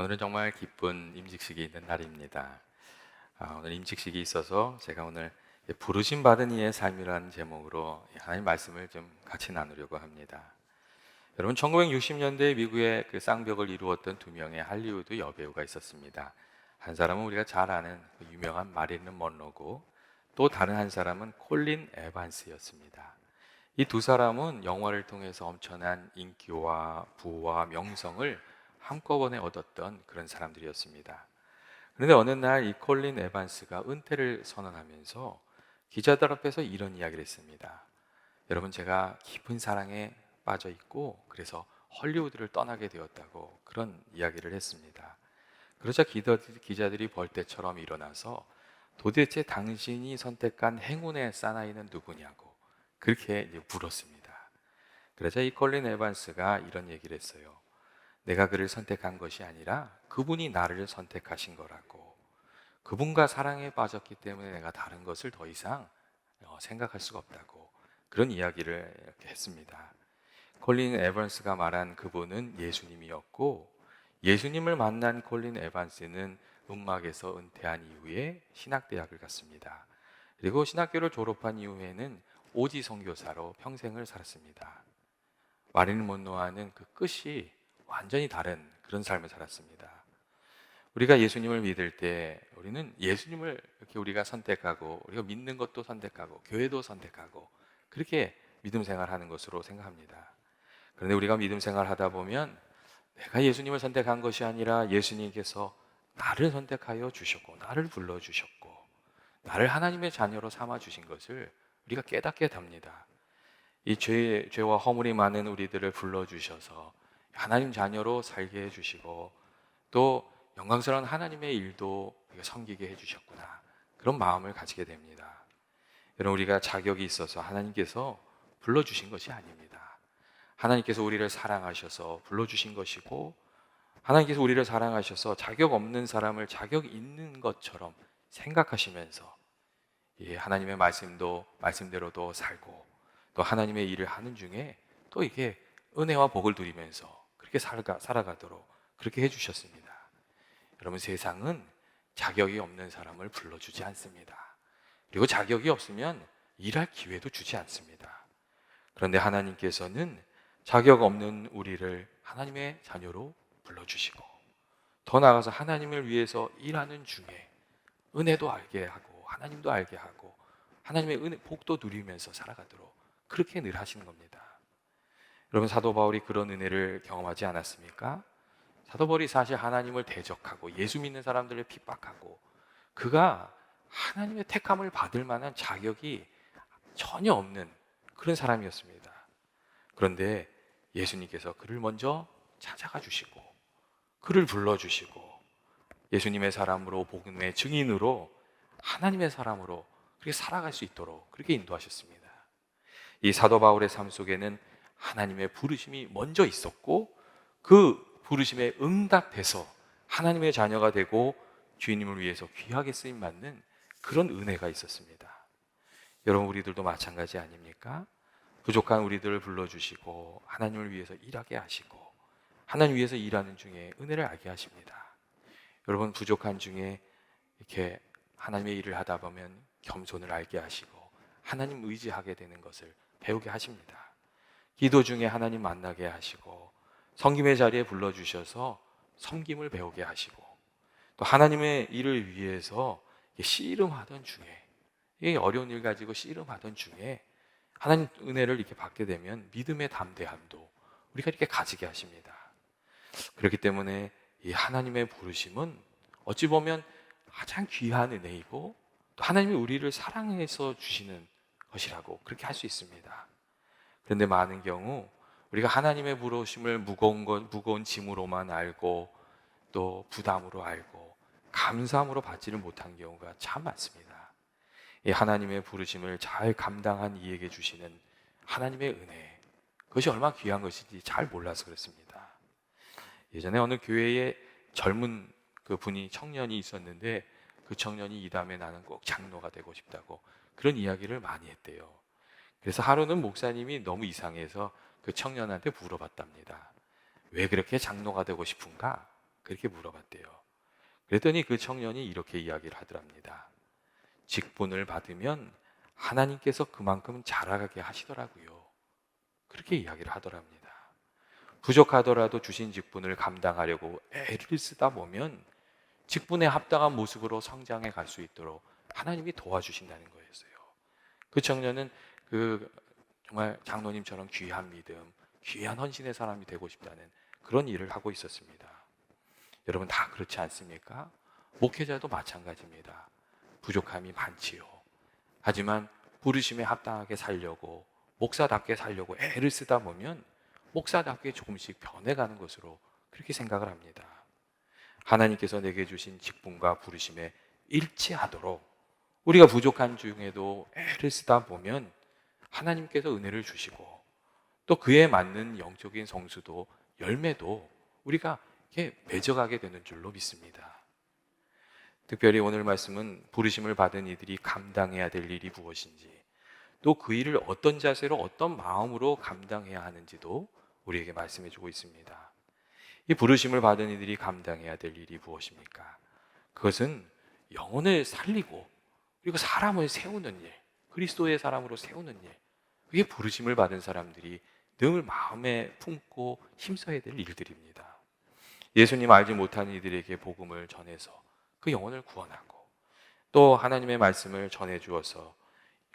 오늘은 정말 기쁜 임직식이 있는 날입니다. 오늘 임직식이 있어서 제가 오늘 부르심 받은 이의 삶이라는 제목으로 하나님 말씀을 좀 같이 나누려고 합니다. 여러분, 1960년대 미국의 그 쌍벽을 이루었던 두 명의 할리우드 여배우가 있었습니다. 한 사람은 우리가 잘 아는 그 유명한 마릴린 먼로고, 또 다른 한 사람은 콜린 에반스였습니다. 이 두 사람은 영화를 통해서 엄청난 인기와 부와 명성을 한꺼번에 얻었던 그런 사람들이었습니다. 그런데 어느 날 이 콜린 에반스가 은퇴를 선언하면서 기자들 앞에서 이런 이야기를 했습니다. 여러분, 제가 깊은 사랑에 빠져 있고 그래서 헐리우드를 떠나게 되었다고 그런 이야기를 했습니다. 그러자 기자들이 벌떼처럼 일어나서 도대체 당신이 선택한 행운의 사나이는 누구냐고 그렇게 물었습니다. 그러자 이 콜린 에반스가 이런 얘기를 했어요. 내가 그를 선택한 것이 아니라 그분이 나를 선택하신 거라고. 그분과 사랑에 빠졌기 때문에 내가 다른 것을 더 이상 생각할 수가 없다고 그런 이야기를 이렇게 했습니다. 콜린 에반스가 말한 그분은 예수님이었고, 예수님을 만난 콜린 에반스는 음악에서 은퇴한 이후에 신학대학을 갔습니다. 그리고 신학교를 졸업한 이후에는 오지 선교사로 평생을 살았습니다. 마릴린 먼로와는 그 끝이 완전히 다른 그런 삶을 살았습니다. 우리가 예수님을 믿을 때 우리는 예수님을 이렇게 우리가 선택하고, 우리가 믿는 것도 선택하고 교회도 선택하고 그렇게 믿음 생활하는 것으로 생각합니다. 그런데 우리가 믿음 생활하다 보면 내가 예수님을 선택한 것이 아니라 예수님께서 나를 선택하여 주셨고 나를 불러주셨고 나를 하나님의 자녀로 삼아 주신 것을 우리가 깨닫게 됩니다. 이 죄와 허물이 많은 우리들을 불러주셔서 하나님 자녀로 살게 해주시고, 또 영광스러운 하나님의 일도 우리가 섬기게 해주셨구나, 그런 마음을 가지게 됩니다. 여러분, 우리가 자격이 있어서 하나님께서 불러주신 것이 아닙니다. 하나님께서 우리를 사랑하셔서 불러주신 것이고, 하나님께서 우리를 사랑하셔서 자격 없는 사람을 자격 있는 것처럼 생각하시면서 하나님의 말씀대로도 살고, 또 하나님의 일을 하는 중에 또 이게 은혜와 복을 누리면서 그렇게 살아가도록 그렇게 해주셨습니다. 여러분, 세상은 자격이 없는 사람을 불러주지 않습니다. 그리고 자격이 없으면 일할 기회도 주지 않습니다. 그런데 하나님께서는 자격 없는 우리를 하나님의 자녀로 불러주시고, 더 나아가서 하나님을 위해서 일하는 중에 은혜도 알게 하고 하나님도 알게 하고 하나님의 은혜 복도 누리면서 살아가도록 그렇게 늘 하시는 겁니다. 여러분, 사도 바울이 그런 은혜를 경험하지 않았습니까? 사도 바울이 사실 하나님을 대적하고 예수 믿는 사람들을 핍박하고, 그가 하나님의 택함을 받을 만한 자격이 전혀 없는 그런 사람이었습니다. 그런데 예수님께서 그를 먼저 찾아가 주시고 그를 불러주시고, 예수님의 사람으로, 복음의 증인으로, 하나님의 사람으로 그렇게 살아갈 수 있도록 그렇게 인도하셨습니다. 이 사도 바울의 삶 속에는 하나님의 부르심이 먼저 있었고, 그 부르심에 응답해서 하나님의 자녀가 되고 주님을 위해서 귀하게 쓰임 받는 그런 은혜가 있었습니다. 여러분, 우리들도 마찬가지 아닙니까? 부족한 우리들을 불러주시고 하나님을 위해서 일하게 하시고 하나님 위해서 일하는 중에 은혜를 알게 하십니다. 여러분, 부족한 중에 이렇게 하나님의 일을 하다 보면 겸손을 알게 하시고 하나님 의지하게 되는 것을 배우게 하십니다. 기도 중에 하나님 만나게 하시고 섬김의 자리에 불러주셔서 섬김을 배우게 하시고, 또 하나님의 일을 위해서 씨름하던 중에, 이 어려운 일 가지고 씨름하던 중에 하나님 은혜를 이렇게 받게 되면 믿음의 담대함도 우리가 이렇게 가지게 하십니다. 그렇기 때문에 이 하나님의 부르심은 어찌 보면 가장 귀한 은혜이고, 또 하나님이 우리를 사랑해서 주시는 것이라고 그렇게 할 수 있습니다. 그런데 많은 경우 우리가 하나님의 부르심을 무거운 짐으로만 알고, 또 부담으로 알고 감사함으로 받지를 못한 경우가 참 많습니다. 이 하나님의 부르심을 잘 감당한 이에게 주시는 하나님의 은혜, 그것이 얼마나 귀한 것인지 잘 몰라서 그렇습니다. 예전에 어느 교회에 젊은 그 분이 청년이 있었는데, 그 청년이 이 다음에 나는 꼭 장로가 되고 싶다고 그런 이야기를 많이 했대요. 그래서 하루는 목사님이 너무 이상해서 그 청년한테 물어봤답니다. 왜 그렇게 장로가 되고 싶은가? 그렇게 물어봤대요. 그랬더니 그 청년이 이렇게 이야기를 하더랍니다. 직분을 받으면 하나님께서 그만큼 자라가게 하시더라고요. 그렇게 이야기를 하더랍니다. 부족하더라도 주신 직분을 감당하려고 애를 쓰다 보면 직분에 합당한 모습으로 성장해 갈 수 있도록 하나님이 도와주신다는 거였어요. 그 청년은 그 정말 장로님처럼 귀한 믿음, 귀한 헌신의 사람이 되고 싶다는 그런 일을 하고 있었습니다. 여러분 다 그렇지 않습니까? 목회자도 마찬가지입니다. 부족함이 많지요. 하지만 부르심에 합당하게 살려고, 목사답게 살려고 애를 쓰다 보면 목사답게 조금씩 변해가는 것으로 그렇게 생각을 합니다. 하나님께서 내게 주신 직분과 부르심에 일치하도록 우리가 부족한 중에도 애를 쓰다 보면 하나님께서 은혜를 주시고 또 그에 맞는 영적인 성수도 열매도 우리가 이렇게 맺어가게 되는 줄로 믿습니다. 특별히 오늘 말씀은 부르심을 받은 이들이 감당해야 될 일이 무엇인지, 또 그 일을 어떤 자세로 어떤 마음으로 감당해야 하는지도 우리에게 말씀해 주고 있습니다. 이 부르심을 받은 이들이 감당해야 될 일이 무엇입니까? 그것은 영혼을 살리고 그리고 사람을 세우는 일, 그리스도의 사람으로 세우는 일, 그게 부르심을 받은 사람들이 늘 마음에 품고 힘써야 될 일들입니다. 예수님 알지 못하는 이들에게 복음을 전해서 그 영혼을 구원하고 또 하나님의 말씀을 전해 주어서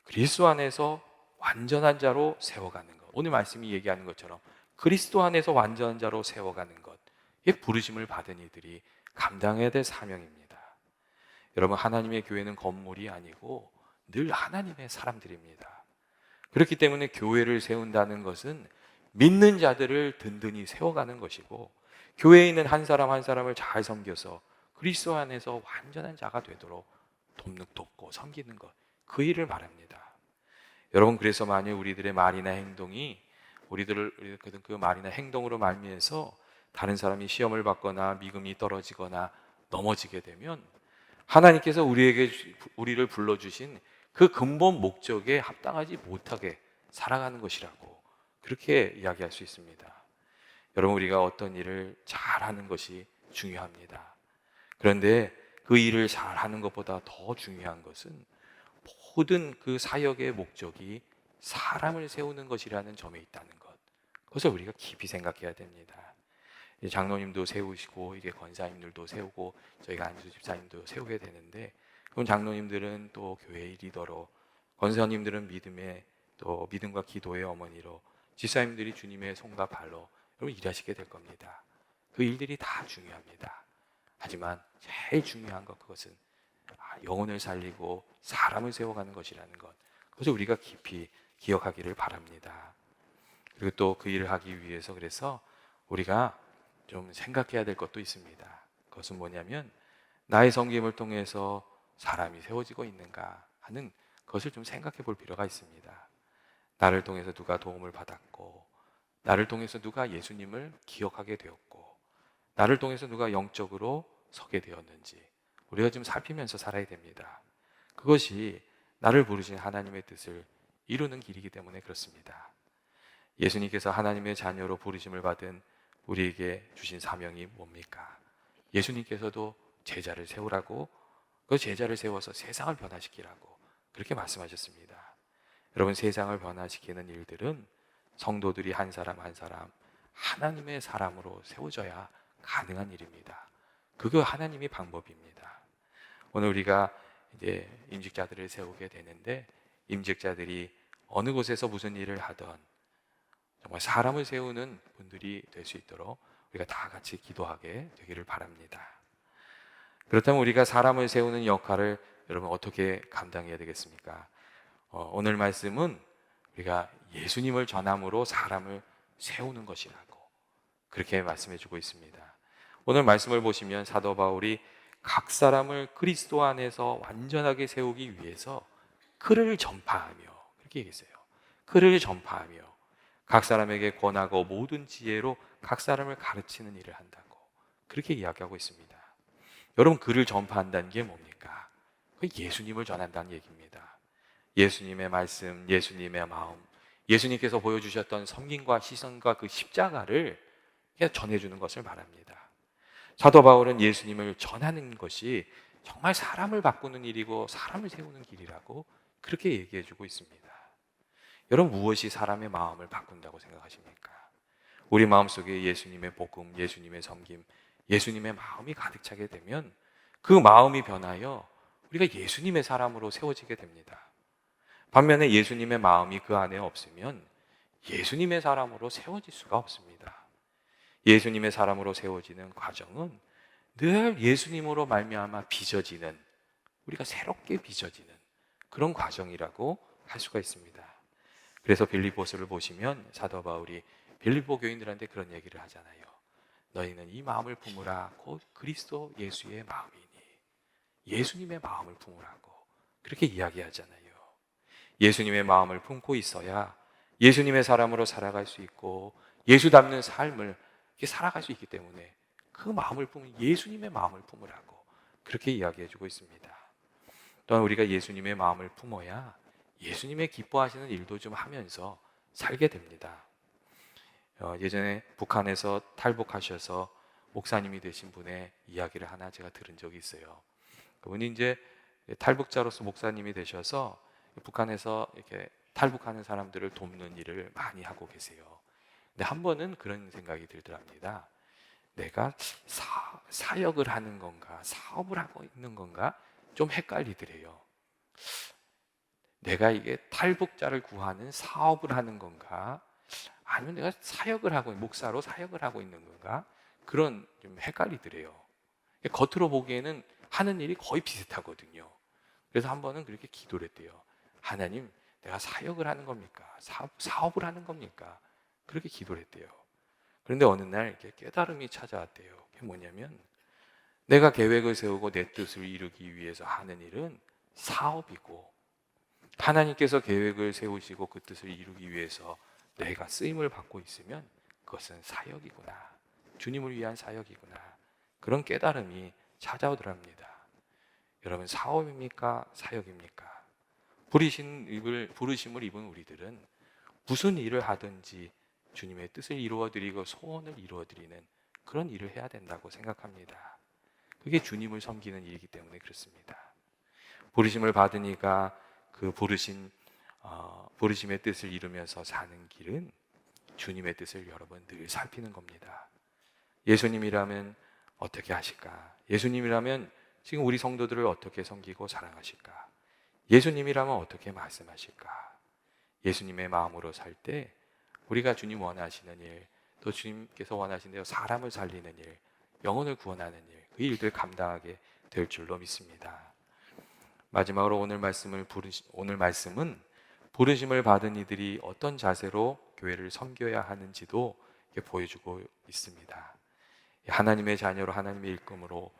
그리스도 안에서 완전한 자로 세워가는 것, 오늘 말씀이 얘기하는 것처럼 그리스도 안에서 완전한 자로 세워가는 것, 이게 부르심을 받은 이들이 감당해야 될 사명입니다. 여러분, 하나님의 교회는 건물이 아니고 늘 하나님의 사람들입니다. 그렇기 때문에 교회를 세운다는 것은 믿는 자들을 든든히 세워가는 것이고, 교회에 있는 한 사람 한 사람을 잘 섬겨서 그리스도 안에서 완전한 자가 되도록 돕고 섬기는 것, 그 일을 말합니다. 여러분, 그래서 만약 우리들의 말이나 행동이 우리들 그 말이나 행동으로 말미해서 다른 사람이 시험을 받거나 믿음이 떨어지거나 넘어지게 되면 하나님께서 우리를 불러주신 그 근본 목적에 합당하지 못하게 살아가는 것이라고 그렇게 이야기할 수 있습니다. 여러분, 우리가 어떤 일을 잘하는 것이 중요합니다. 그런데 그 일을 잘하는 것보다 더 중요한 것은 모든 그 사역의 목적이 사람을 세우는 것이라는 점에 있다는 것, 그것을 우리가 깊이 생각해야 됩니다. 장로님도 세우시고 이게 권사님들도 세우고 저희가 안수 집사님도 세우게 되는데, 그럼 장로님들은 또 교회의 리더로, 권사님들은 또 믿음과 기도의 어머니로, 집사님들이 주님의 손과 발로 여러분 일하시게 될 겁니다. 그 일들이 다 중요합니다. 하지만 제일 중요한 것, 그것은 영혼을 살리고 사람을 세워가는 것이라는 것, 그것을 우리가 깊이 기억하기를 바랍니다. 그리고 또 그 일을 하기 위해서 그래서 우리가 좀 생각해야 될 것도 있습니다. 그것은 뭐냐면 나의 섬김을 통해서 사람이 세워지고 있는가 하는 것을 좀 생각해 볼 필요가 있습니다. 나를 통해서 누가 도움을 받았고, 나를 통해서 누가 예수님을 기억하게 되었고, 나를 통해서 누가 영적으로 서게 되었는지 우리가 좀 살피면서 살아야 됩니다. 그것이 나를 부르신 하나님의 뜻을 이루는 길이기 때문에 그렇습니다. 예수님께서 하나님의 자녀로 부르심을 받은 우리에게 주신 사명이 뭡니까? 예수님께서도 제자를 세우라고, 그 제자를 세워서 세상을 변화시키라고 그렇게 말씀하셨습니다. 여러분, 세상을 변화시키는 일들은 성도들이 한 사람 한 사람 하나님의 사람으로 세워져야 가능한 일입니다. 그거 하나님의 방법입니다. 오늘 우리가 이제 임직자들을 세우게 되는데, 임직자들이 어느 곳에서 무슨 일을 하던 정말 사람을 세우는 분들이 될 수 있도록 우리가 다 같이 기도하게 되기를 바랍니다. 그렇다면 우리가 사람을 세우는 역할을 여러분 어떻게 감당해야 되겠습니까? 오늘 말씀은 우리가 예수님을 전함으로 사람을 세우는 것이라고 그렇게 말씀해 주고 있습니다. 오늘 말씀을 보시면 사도 바울이 각 사람을 그리스도 안에서 완전하게 세우기 위해서 글을 전파하며, 그렇게 얘기했어요. 글을 전파하며 각 사람에게 권하고 모든 지혜로 각 사람을 가르치는 일을 한다고 그렇게 이야기하고 있습니다. 여러분, 글을 전파한다는 게 뭡니까? 그 예수님을 전한다는 얘기입니다. 예수님의 말씀, 예수님의 마음, 예수님께서 보여주셨던 섬김과 시선과 그 십자가를 전해주는 것을 말합니다. 사도 바울은 예수님을 전하는 것이 정말 사람을 바꾸는 일이고 사람을 세우는 길이라고 그렇게 얘기해 주고 있습니다. 여러분, 무엇이 사람의 마음을 바꾼다고 생각하십니까? 우리 마음속에 예수님의 복음, 예수님의 섬김, 예수님의 마음이 가득 차게 되면 그 마음이 변하여 우리가 예수님의 사람으로 세워지게 됩니다. 반면에 예수님의 마음이 그 안에 없으면 예수님의 사람으로 세워질 수가 없습니다. 예수님의 사람으로 세워지는 과정은 늘 예수님으로 말미암아 빚어지는, 우리가 새롭게 빚어지는 그런 과정이라고 할 수가 있습니다. 그래서 빌립보서를 보시면 사도 바울이 빌립보 교인들한테 그런 얘기를 하잖아요. 너희는 이 마음을 품으라. 곧 그리스도 예수의 마음이니. 예수님의 마음을 품으라고 그렇게 이야기하잖아요. 예수님의 마음을 품고 있어야 예수님의 사람으로 살아갈 수 있고 예수 닮는 삶을 이렇게 살아갈 수 있기 때문에 그 마음을 품은 예수님의 마음을 품으라고 그렇게 이야기해주고 있습니다. 또한 우리가 예수님의 마음을 품어야 예수님의 기뻐하시는 일도 좀 하면서 살게 됩니다. 예전에 북한에서 탈북하셔서 목사님이 되신 분의 이야기를 하나 제가 들은 적이 있어요. 그분이 이제 탈북자로서 목사님이 되셔서 북한에서 이렇게 탈북하는 사람들을 돕는 일을 많이 하고 계세요. 근데 한 번은 그런 생각이 들더랍니다. 내가 사역을 하는 건가, 사업을 하고 있는 건가 좀 헷갈리더래요. 내가 이게 탈북자를 구하는 사업을 하는 건가, 아니면 내가 사역을 하고 목사로 사역을 하고 있는 건가, 그런 좀 헷갈리더래요. 겉으로 보기에는 하는 일이 거의 비슷하거든요. 그래서 한 번은 그렇게 기도를 했대요. 하나님, 내가 사역을 하는 겁니까? 사업을 하는 겁니까? 그렇게 기도를 했대요. 그런데 어느 날 이렇게 깨달음이 찾아왔대요. 그게 뭐냐면 내가 계획을 세우고 내 뜻을 이루기 위해서 하는 일은 사업이고, 하나님께서 계획을 세우시고 그 뜻을 이루기 위해서 내가 쓰임을 받고 있으면 그것은 사역이구나. 주님을 위한 사역이구나. 그런 깨달음이 찾아오더랍니다. 여러분, 사업입니까? 사역입니까? 부르심을 입은 우리들은 무슨 일을 하든지 주님의 뜻을 이루어드리고 소원을 이루어드리는 그런 일을 해야 된다고 생각합니다. 그게 주님을 섬기는 일이기 때문에 그렇습니다. 부르심을 받으니까 그 부르심의 뜻을 이루면서 사는 길은 주님의 뜻을 여러분 늘 살피는 겁니다. 예수님이라면 어떻게 하실까? 예수님이라면 지금 우리 성도들을 어떻게 섬기고 사랑하실까? 예수님이라면 어떻게 말씀하실까? 예수님의 마음으로 살 때 우리가 주님 원하시는 일, 또 주님께서 원하시는 대로 사람을 살리는 일, 영혼을 구원하는 일, 그 일들 감당하게 될 줄로 믿습니다. 마지막으로 오늘 말씀은 부르심을 받은 이들이 어떤 자세로 교회를 섬겨야 하는지도 보여주고 있습니다. 하나님의 자녀로 하나님의 일꾼으로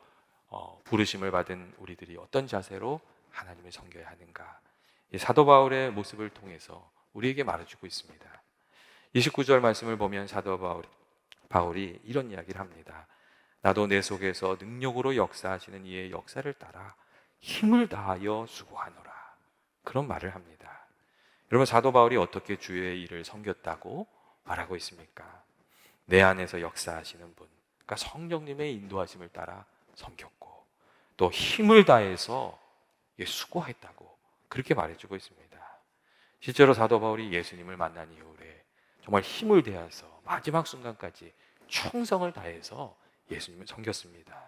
부르심을 받은 우리들이 어떤 자세로 하나님을 섬겨야 하는가, 사도 바울의 모습을 통해서 우리에게 말해주고 있습니다. 29절 말씀을 보면 사도 바울이 이런 이야기를 합니다. 나도 내 속에서 능력으로 역사하시는 이의 역사를 따라 힘을 다하여 수고하노라. 그런 말을 합니다. 여러분, 사도 바울이 어떻게 주의 일을 섬겼다고 말하고 있습니까? 내 안에서 역사하시는 분, 그러니까 성령님의 인도하심을 따라 섬겼고, 또 힘을 다해서 수고했다고 그렇게 말해주고 있습니다. 실제로 사도 바울이 예수님을 만난 이후에 정말 힘을 다해서 마지막 순간까지 충성을 다해서 예수님을 섬겼습니다.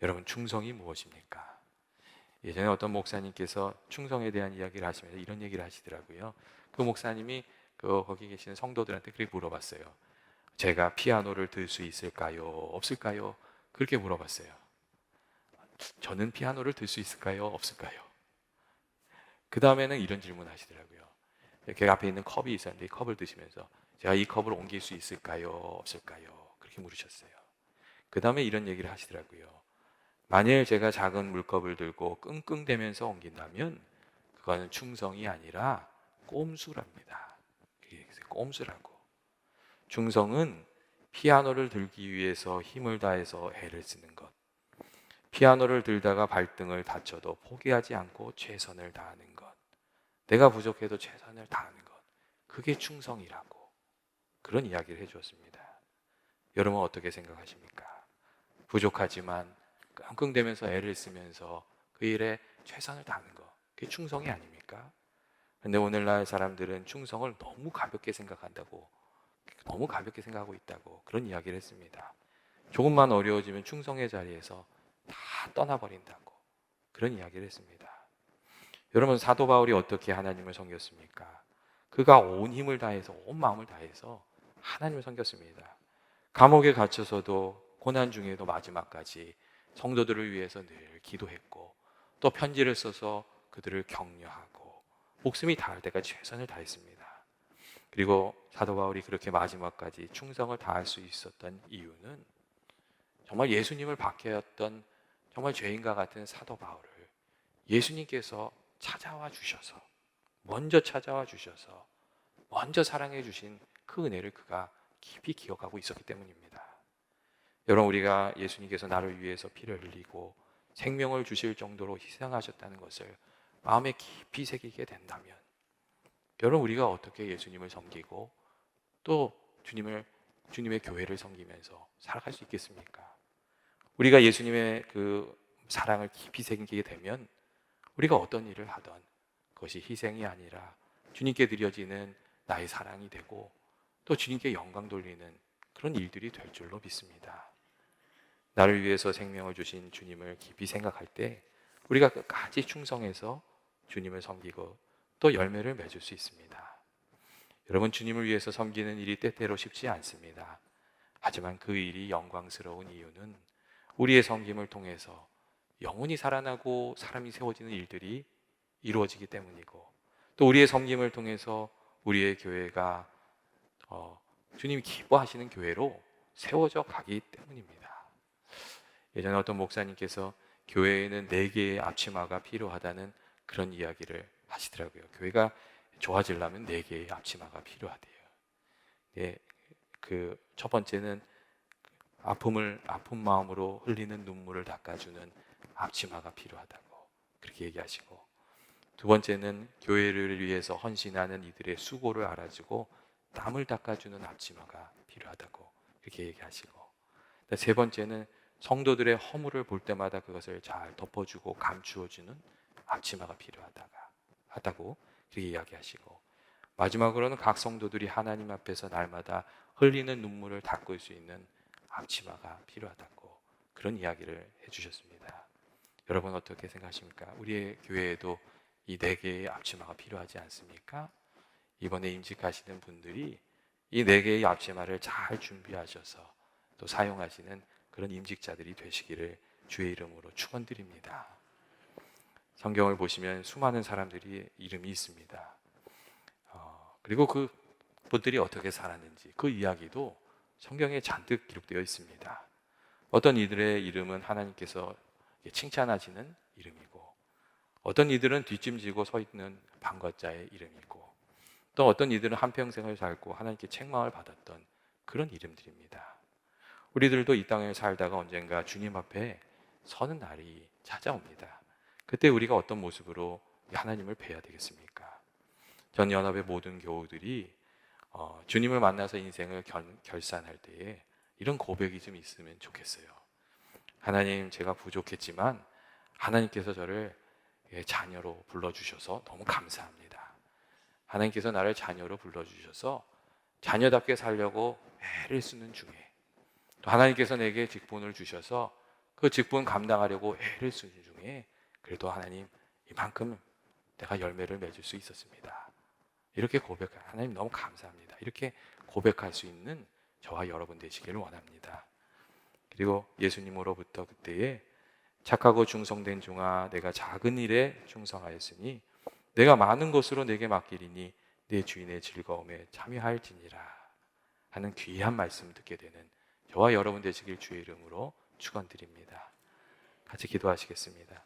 여러분, 충성이 무엇입니까? 예전에 어떤 목사님께서 충성에 대한 이야기를 하시면서 이런 얘기를 하시더라고요. 그 목사님이 거기 계시는 성도들한테 그렇게 물어봤어요. 제가 피아노를 들 수 있을까요? 없을까요? 그렇게 물어봤어요. 저는 피아노를 들 수 있을까요? 없을까요? 그 다음에는 이런 질문 하시더라고요. 이렇게 앞에 있는 컵이 있었는데 이 컵을 드시면서 제가 이 컵을 옮길 수 있을까요? 없을까요? 그렇게 물으셨어요. 그 다음에 이런 얘기를 하시더라고요. 만일 제가 작은 물컵을 들고 끙끙대면서 옮긴다면 그거는 충성이 아니라 꼼수랍니다. 꼼수라고. 충성은 피아노를 들기 위해서 힘을 다해서 애를 쓰는 것, 피아노를 들다가 발등을 다쳐도 포기하지 않고 최선을 다하는 것, 내가 부족해도 최선을 다하는 것, 그게 충성이라고 그런 이야기를 해주었습니다. 여러분 어떻게 생각하십니까? 부족하지만 끙끙대면서 애를 쓰면서 그 일에 최선을 다하는 거, 그게 충성이 아닙니까? 근데 오늘날 사람들은 충성을 너무 가볍게 생각한다고, 너무 가볍게 생각하고 있다고 그런 이야기를 했습니다. 조금만 어려워지면 충성의 자리에서 다 떠나버린다고 그런 이야기를 했습니다. 여러분, 사도 바울이 어떻게 하나님을 섬겼습니까? 그가 온 힘을 다해서, 온 마음을 다해서 하나님을 섬겼습니다. 감옥에 갇혀서도, 고난 중에도 마지막까지 성도들을 위해서 늘 기도했고, 또 편지를 써서 그들을 격려하고 목숨이 닿을 때까지 최선을 다했습니다. 그리고 사도 바울이 그렇게 마지막까지 충성을 다할 수 있었던 이유는 정말 예수님을 박해했던 정말 죄인과 같은 사도 바울을 예수님께서 찾아와 주셔서, 먼저 찾아와 주셔서 먼저 사랑해 주신 그 은혜를 그가 깊이 기억하고 있었기 때문입니다. 여러분, 우리가 예수님께서 나를 위해서 피를 흘리고 생명을 주실 정도로 희생하셨다는 것을 마음에 깊이 새기게 된다면, 여러분, 우리가 어떻게 예수님을 섬기고 또 주님의 교회를 섬기면서 살아갈 수 있겠습니까? 우리가 예수님의 그 사랑을 깊이 새기게 되면 우리가 어떤 일을 하던 그것이 희생이 아니라 주님께 드려지는 나의 사랑이 되고, 또 주님께 영광 돌리는 그런 일들이 될 줄로 믿습니다. 나를 위해서 생명을 주신 주님을 깊이 생각할 때 우리가 끝까지 충성해서 주님을 섬기고 또 열매를 맺을 수 있습니다. 여러분, 주님을 위해서 섬기는 일이 때때로 쉽지 않습니다. 하지만 그 일이 영광스러운 이유는 우리의 섬김을 통해서 영혼이 살아나고 사람이 세워지는 일들이 이루어지기 때문이고, 또 우리의 섬김을 통해서 우리의 교회가 주님이 기뻐하시는 교회로 세워져 가기 때문입니다. 예전에 어떤 목사님께서 교회에는 4개의 앞치마가 필요하다는 그런 이야기를 하시더라고요. 교회가 좋아지려면 4개의 앞치마가 필요하대요. 예, 그 첫 번째는 아픈 마음으로 흘리는 눈물을 닦아주는 앞치마가 필요하다고 그렇게 얘기하시고, 두 번째는 교회를 위해서 헌신하는 이들의 수고를 알아주고 땀을 닦아주는 앞치마가 필요하다고 그렇게 얘기하시고, 세 번째는 성도들의 허물을 볼 때마다 그것을 잘 덮어주고 감추어주는 앞치마가 필요하다고 그렇게 이야기하시고, 마지막으로는 각 성도들이 하나님 앞에서 날마다 흘리는 눈물을 닦을 수 있는 앞치마가 필요하다고 그런 이야기를 해주셨습니다. 여러분, 어떻게 생각하십니까? 우리의 교회에도 이 4개의 앞치마가 필요하지 않습니까? 이번에 임직하시는 분들이 이 4개의 앞치마를 잘 준비하셔서 또 사용하시는 그런 임직자들이 되시기를 주의 이름으로 축원드립니다. 성경을 보시면 수많은 사람들이 이름이 있습니다. 그리고 그 분들이 어떻게 살았는지 그 이야기도 성경에 잔뜩 기록되어 있습니다. 어떤 이들의 이름은 하나님께서 칭찬하시는 이름이고, 어떤 이들은 뒷짐지고 서 있는 방과자의 이름이고, 또 어떤 이들은 한평생을 살고 하나님께 책망을 받았던 그런 이름들입니다. 우리들도 이 땅에 살다가 언젠가 주님 앞에 서는 날이 찾아옵니다. 그때 우리가 어떤 모습으로 하나님을 뵈야 되겠습니까? 전 연합의 모든 교우들이 주님을 만나서 인생을 결산할 때에 이런 고백이 좀 있으면 좋겠어요. 하나님, 제가 부족했지만 하나님께서 저를 자녀로 불러주셔서 너무 감사합니다. 하나님께서 나를 자녀로 불러주셔서 자녀답게 살려고 애를 쓰는 중에, 또 하나님께서 내게 직분을 주셔서 그 직분 감당하려고 애를 쓰는 중에 그래도 하나님, 이만큼 내가 열매를 맺을 수 있었습니다. 이렇게 하나님 너무 감사합니다. 이렇게 고백할 수 있는 저와 여러분 되시기를 원합니다. 그리고 예수님으로부터 그때에 착하고 충성된 종아, 내가 작은 일에 충성하였으니 내가 많은 것으로 내게 맡기리니 내 주인의 즐거움에 참여할지니라 하는 귀한 말씀 듣게 되는 저와 여러분 되시길 주의 이름으로 축원드립니다. 같이 기도하시겠습니다.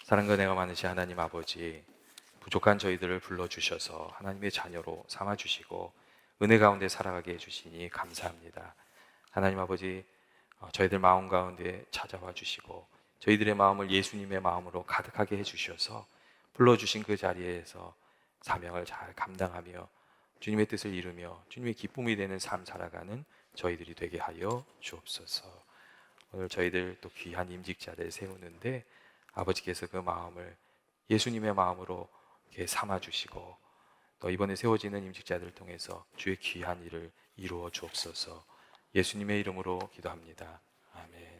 사랑과 은혜가 많으신 하나님 아버지, 부족한 저희들을 불러주셔서 하나님의 자녀로 삼아주시고 은혜 가운데 살아가게 해주시니 감사합니다. 하나님 아버지, 저희들 마음 가운데 찾아와 주시고 저희들의 마음을 예수님의 마음으로 가득하게 해주셔서 불러주신 그 자리에서 사명을 잘 감당하며 주님의 뜻을 이루며 주님의 기쁨이 되는 삶 살아가는 저희들이 되게 하여 주옵소서. 오늘 저희들 또 귀한 임직자들 세우는데 아버지께서 그 마음을 예수님의 마음으로 이렇게 삼아 주시고 또 이번에 세워지는 임직자들을 통해서 주의 귀한 일을 이루어 주옵소서. 예수님의 이름으로 기도합니다. 아멘.